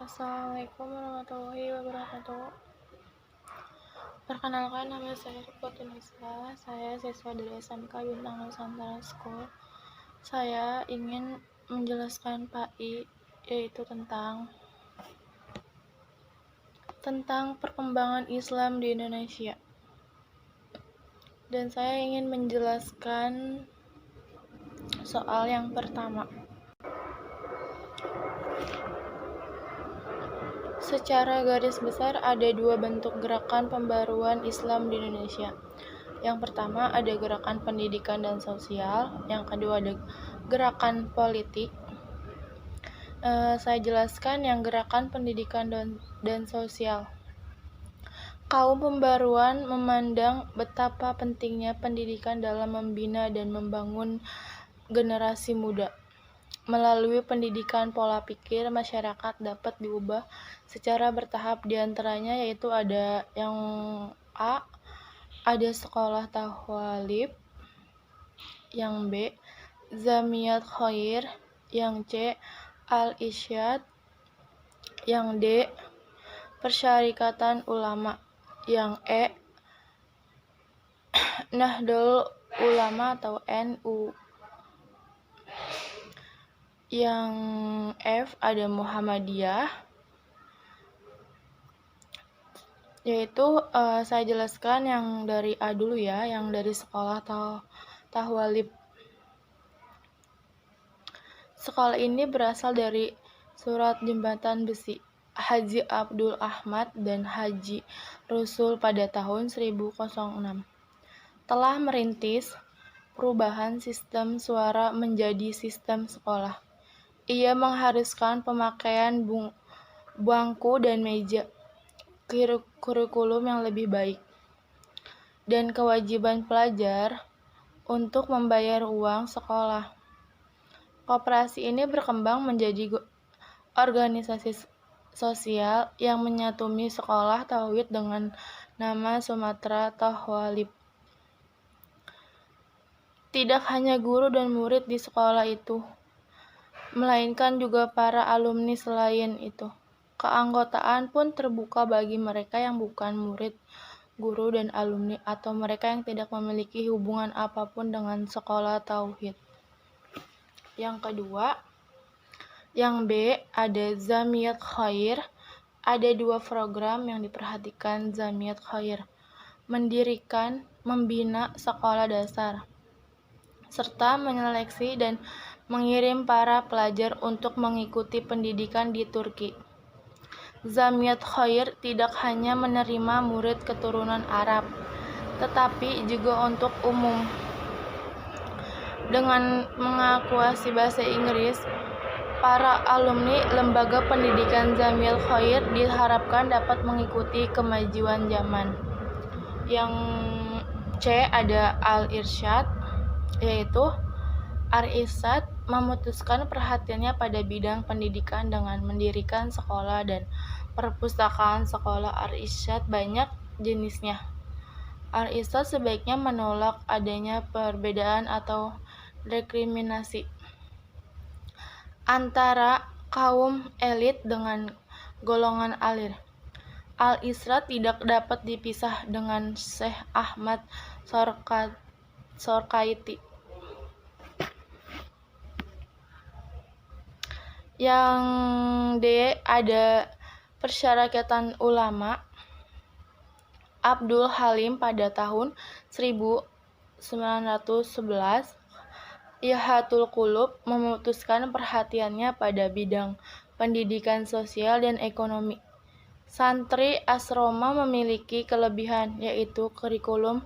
Assalamualaikum warahmatullahi wabarakatuh. Perkenalkan, nama saya Rifwatunisa. Saya siswa dari SMK Bintang Nusantara School. Saya ingin menjelaskan PAI, yaitu tentang perkembangan Islam di Indonesia. Dan saya ingin menjelaskan soal yang pertama. Secara garis besar ada dua bentuk gerakan pembaruan Islam di Indonesia. Yang pertama ada gerakan pendidikan dan sosial, yang kedua ada gerakan politik. Saya jelaskan yang gerakan pendidikan dan sosial. Kaum pembaruan memandang betapa pentingnya pendidikan dalam membina dan membangun generasi muda. Melalui pendidikan, pola pikir masyarakat dapat diubah secara bertahap, diantaranya yaitu ada yang A, ada sekolah tahwalib, yang B, Jamiyat Khair, yang C, Al-Irsyad, yang D, Persyarikatan Ulama, yang E, Nahdlatul Ulama atau NU, yang F ada Muhammadiyah, yaitu saya jelaskan yang dari A dulu ya, yang dari sekolah tahwalib. Sekolah ini berasal dari surat jembatan besi Haji Abdul Ahmad dan Haji Rasul pada tahun 1006. Telah merintis perubahan sistem suara menjadi sistem sekolah. Ia mengharuskan pemakaian bangku dan meja, kurikulum yang lebih baik, dan kewajiban pelajar untuk membayar uang sekolah. Koperasi ini berkembang menjadi organisasi sosial yang menyatumi sekolah tauhid dengan nama Sumatera Tahwalib. Tidak hanya guru dan murid di sekolah itu, melainkan juga para alumni selain itu. Keanggotaan pun terbuka bagi mereka yang bukan murid, guru, dan alumni, atau mereka yang tidak memiliki hubungan apapun dengan sekolah tauhid. Yang kedua, yang B, ada Jamiyat Khair. Ada dua program yang diperhatikan Jamiyat Khair: membina sekolah dasar, serta menyeleksi dan mengirim para pelajar untuk mengikuti pendidikan di Turki. Jamiyat Khair tidak hanya menerima murid keturunan Arab, tetapi juga untuk umum. Dengan mengakuasi bahasa Inggris, para alumni lembaga pendidikan Jamiyat Khair diharapkan dapat mengikuti kemajuan zaman. Yang C ada Al-Irsyad, yaitu Al-Irsyad memutuskan perhatiannya pada bidang pendidikan dengan mendirikan sekolah dan perpustakaan sekolah. Al-Irsyad banyak jenisnya. Al-Irsyad sebaiknya menolak adanya perbedaan atau diskriminasi antara kaum elit dengan golongan alir. Al-Irsyad tidak dapat dipisah dengan Syekh Ahmad Sorkaiti. Yang D ada Persyarikatan Ulama. Abdul Halim pada tahun 1911, Yahatul Qulub memutuskan perhatiannya pada bidang pendidikan sosial dan ekonomi. Santri asrama memiliki kelebihan, yaitu kurikulum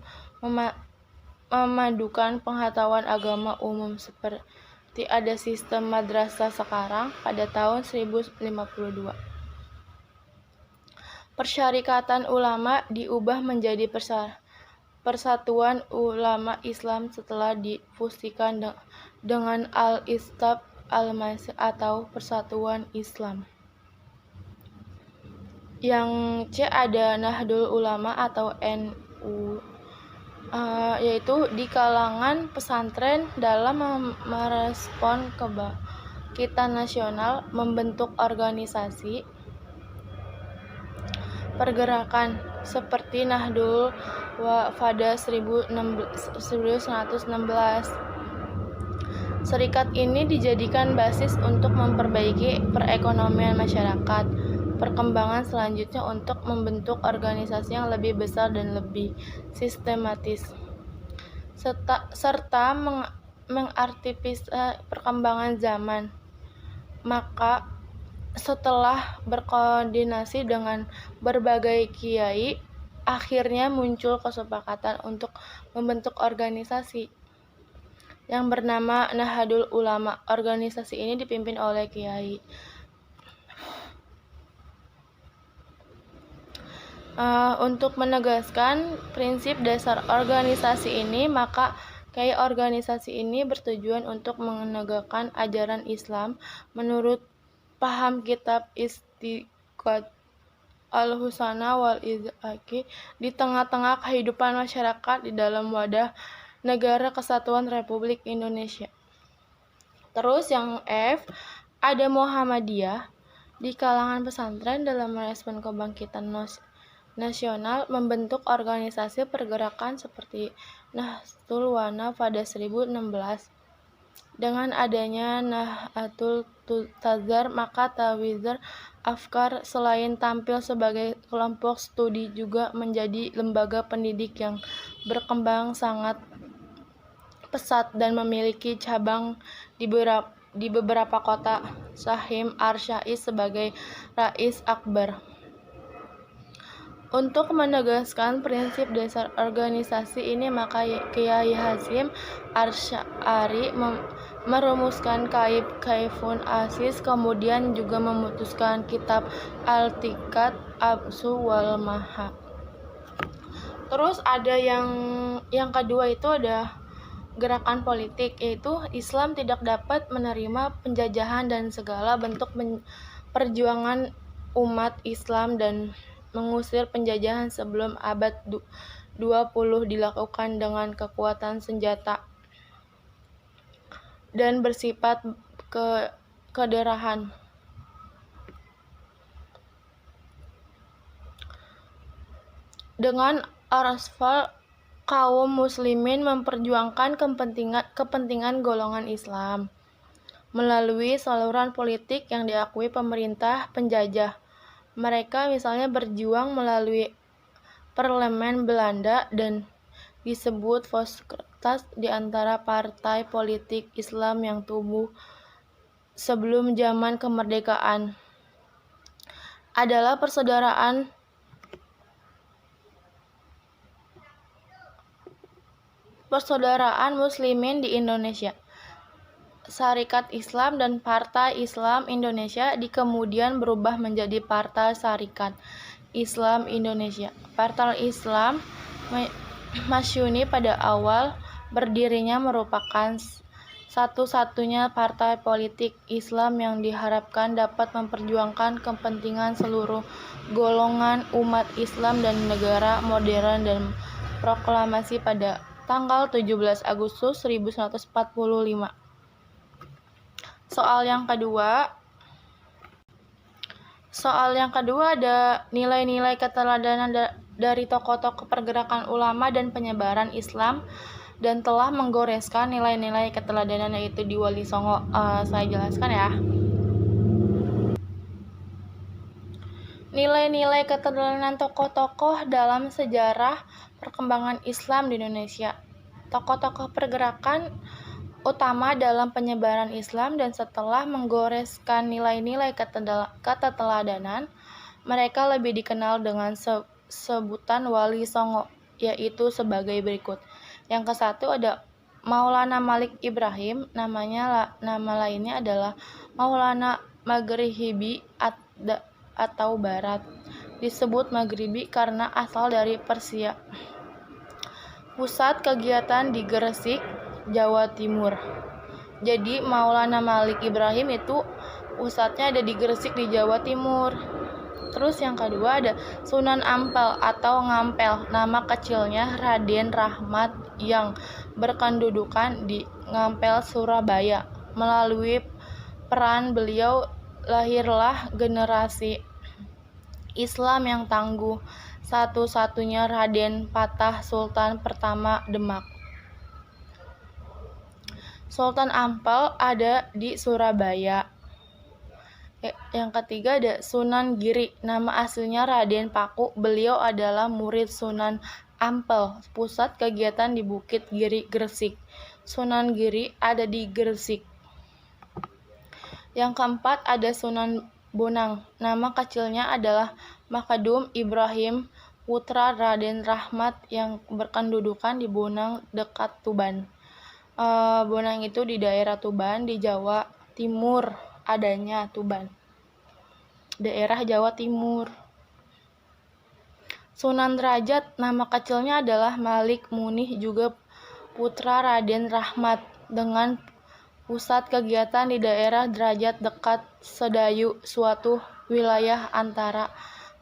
memadukan pengetahuan agama umum seperti ada sistem madrasah sekarang pada tahun 1052. Persyarikatan Ulama diubah menjadi Persatuan Ulama Islam setelah difusikan dengan Al-Istab Al-Masih atau Persatuan Islam. Yang C ada Nahdlatul Ulama atau NU, yaitu di kalangan pesantren dalam merespon kebangkitan nasional, membentuk organisasi pergerakan seperti Nahdlatul pada 1916. Serikat ini dijadikan basis untuk memperbaiki perekonomian masyarakat. Perkembangan selanjutnya untuk membentuk organisasi yang lebih besar dan lebih sistematis, serta mengartipisasi perkembangan zaman. Maka setelah berkoordinasi dengan berbagai kiai, akhirnya muncul kesepakatan untuk membentuk organisasi yang bernama Nahdlatul Ulama. Organisasi ini dipimpin oleh kiai. Untuk menegaskan prinsip dasar organisasi ini, maka kiai organisasi ini bertujuan untuk menegakkan ajaran Islam menurut paham kitab Istiqad Al-Husana wal Izaki di tengah-tengah kehidupan masyarakat di dalam wadah Negara Kesatuan Republik Indonesia. Terus yang F, ada Muhammadiyah di kalangan pesantren dalam merespon kebangkitan nasional membentuk organisasi pergerakan seperti Nahdlatul Ulama pada 1016. Dengan adanya Nahdlatul Tazar, maka Tawizar Afkar selain tampil sebagai kelompok studi juga menjadi lembaga pendidik yang berkembang sangat pesat dan memiliki cabang di beberapa kota. Syahim Arsyais sebagai Rais Akbar. Untuk menegaskan prinsip dasar organisasi ini, maka Kiai Hasyim Asy'ari merumuskan Kaifun Asis, kemudian juga memutuskan kitab Al-Tiqat Absu wal Maha. Terus ada yang kedua itu ada gerakan politik, yaitu Islam tidak dapat menerima penjajahan dan segala bentuk perjuangan umat Islam dan mengusir penjajahan sebelum abad 20 dilakukan dengan kekuatan senjata dan bersifat kederahan. Dengan arasfal, kaum muslimin memperjuangkan kepentingan golongan Islam melalui saluran politik yang diakui pemerintah penjajah. Mereka misalnya berjuang melalui parlemen Belanda dan disebut Volkskrant di antara partai politik Islam yang tumbuh sebelum zaman kemerdekaan adalah persaudaraan Muslimin di Indonesia, Syarikat Islam dan Partai Islam Indonesia kemudian berubah menjadi Partai Syarikat Islam Indonesia. Partai Islam Masyuni pada awal berdirinya merupakan satu-satunya partai politik Islam yang diharapkan dapat memperjuangkan kepentingan seluruh golongan umat Islam dan negara modern, dan proklamasi pada tanggal 17 Agustus 1945. Soal yang kedua ada nilai-nilai keteladanan dari tokoh-tokoh pergerakan ulama dan penyebaran Islam dan telah menggoreskan nilai-nilai keteladanan yaitu di Wali Songo. Saya jelaskan ya. Nilai-nilai keteladanan tokoh-tokoh dalam sejarah perkembangan Islam di Indonesia. Tokoh-tokoh pergerakan utama dalam penyebaran Islam dan setelah menggoreskan nilai-nilai keteladanan, mereka lebih dikenal dengan sebutan Wali Songo, yaitu sebagai berikut. Yang ke-1 ada Maulana Malik Ibrahim, nama lainnya adalah Maulana Maghribi atau Barat. Disebut Maghribi karena asal dari Persia. Pusat kegiatan di Gresik, Jawa Timur. Jadi Maulana Malik Ibrahim itu pusatnya ada di Gresik di Jawa Timur. Terus yang kedua ada Sunan Ampel atau Ngampel, nama kecilnya Raden Rahmat yang berkedudukan di Ngampel, Surabaya. Melalui peran beliau lahirlah generasi Islam yang tangguh, satu-satunya Raden Patah Sultan pertama Demak. Sultan Ampel ada di Surabaya. Yang ketiga ada Sunan Giri, nama aslinya Raden Paku, beliau adalah murid Sunan Ampel, pusat kegiatan di Bukit Giri, Gresik. Sunan Giri ada di Gresik. Yang keempat ada Sunan Bonang, nama kecilnya adalah Makadum Ibrahim, putra Raden Rahmat yang berkedudukan di Bonang dekat Tuban. Bonang itu di daerah Tuban di Jawa Timur adanya Tuban. Daerah Jawa Timur. Sunan Derajat, nama kecilnya adalah Malik Munih, juga putra Raden Rahmat, dengan pusat kegiatan di daerah Derajat dekat Sedayu, suatu wilayah antara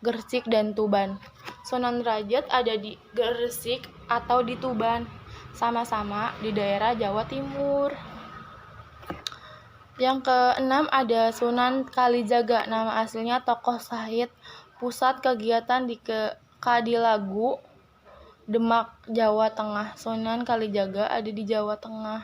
Gresik dan Tuban. Sunan Derajat ada di Gresik atau di Tuban, sama-sama di daerah Jawa Timur. Yang keenam ada Sunan Kalijaga, nama aslinya tokoh Sahid, pusat kegiatan di Kadilagu, Demak, Jawa Tengah. Sunan Kalijaga ada di Jawa Tengah.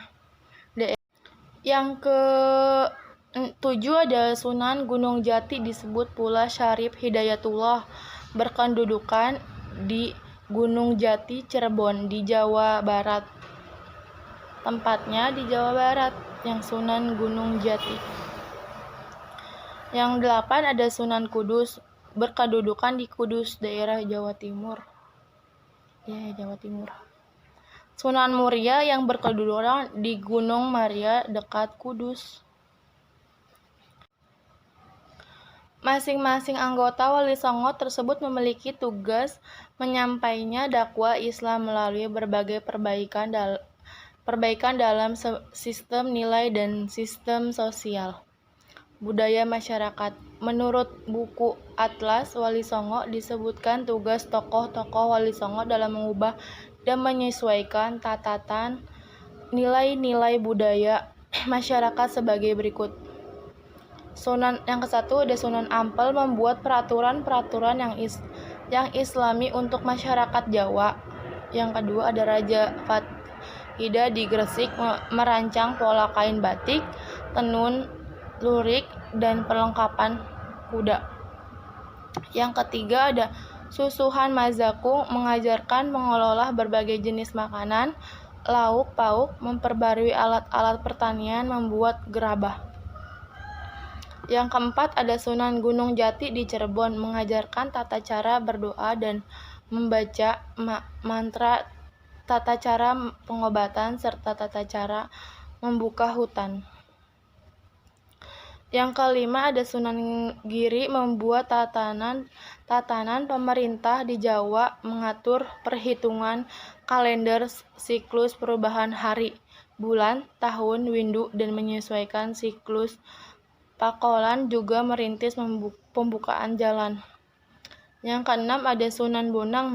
Yang ke-7 ada Sunan Gunung Jati, disebut pula Syarif Hidayatullah, berkedudukan di Gunung Jati, Cirebon, di Jawa Barat. Tempatnya di Jawa Barat, yang Sunan Gunung Jati. Yang 8 ada Sunan Kudus, berkedudukan di Kudus, daerah Jawa Timur. Jawa Timur. Sunan Muria yang berkedudukan di Gunung Maria dekat Kudus. Masing-masing anggota Wali Songo tersebut memiliki tugas menyampaikan dakwah Islam melalui berbagai perbaikan dalam sistem nilai dan sistem sosial budaya masyarakat. Menurut buku Atlas Wali Songo disebutkan tugas tokoh-tokoh Wali Songo dalam mengubah dan menyesuaikan tatanan nilai-nilai budaya masyarakat sebagai berikut. Yang ke-1 ada Sunan Ampel, membuat peraturan-peraturan yang islami untuk masyarakat Jawa. Yang kedua ada Raja Fatihida di Gresik, merancang pola kain batik, tenun, lurik, dan perlengkapan kuda. Yang ketiga ada Susuhan Mazakung, mengajarkan mengelola berbagai jenis makanan, lauk pauk, memperbarui alat-alat pertanian, membuat gerabah. Yang keempat ada Sunan Gunung Jati di Cirebon, mengajarkan tata cara berdoa dan membaca mantra, tata cara pengobatan, serta tata cara membuka hutan. Yang kelima ada Sunan Giri, membuat tatanan pemerintah di Jawa, mengatur perhitungan kalender, siklus perubahan hari, bulan, tahun, windu, dan menyesuaikan siklus Pakolan, juga merintis pembukaan jalan. Yang keenam ada Sunan Bonang,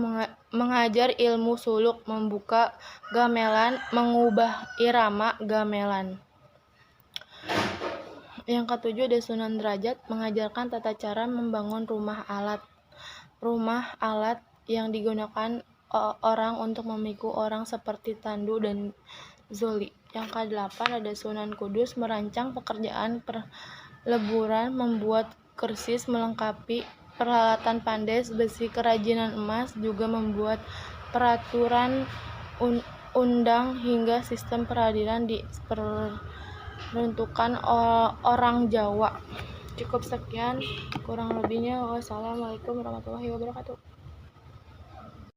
mengajar ilmu suluk, membuka gamelan, mengubah irama gamelan. Yang ketujuh ada Sunan Derajat, mengajarkan tata cara membangun rumah alat yang digunakan orang untuk memikul orang seperti tandu dan zoli. Yang ke-8 ada Sunan Kudus, merancang pekerjaan perleburan, membuat kersis, melengkapi peralatan pandes, besi, kerajinan emas, juga membuat peraturan undang hingga sistem peradilan diperuntukkan orang Jawa. Cukup sekian, kurang lebihnya wassalamualaikum warahmatullahi wabarakatuh.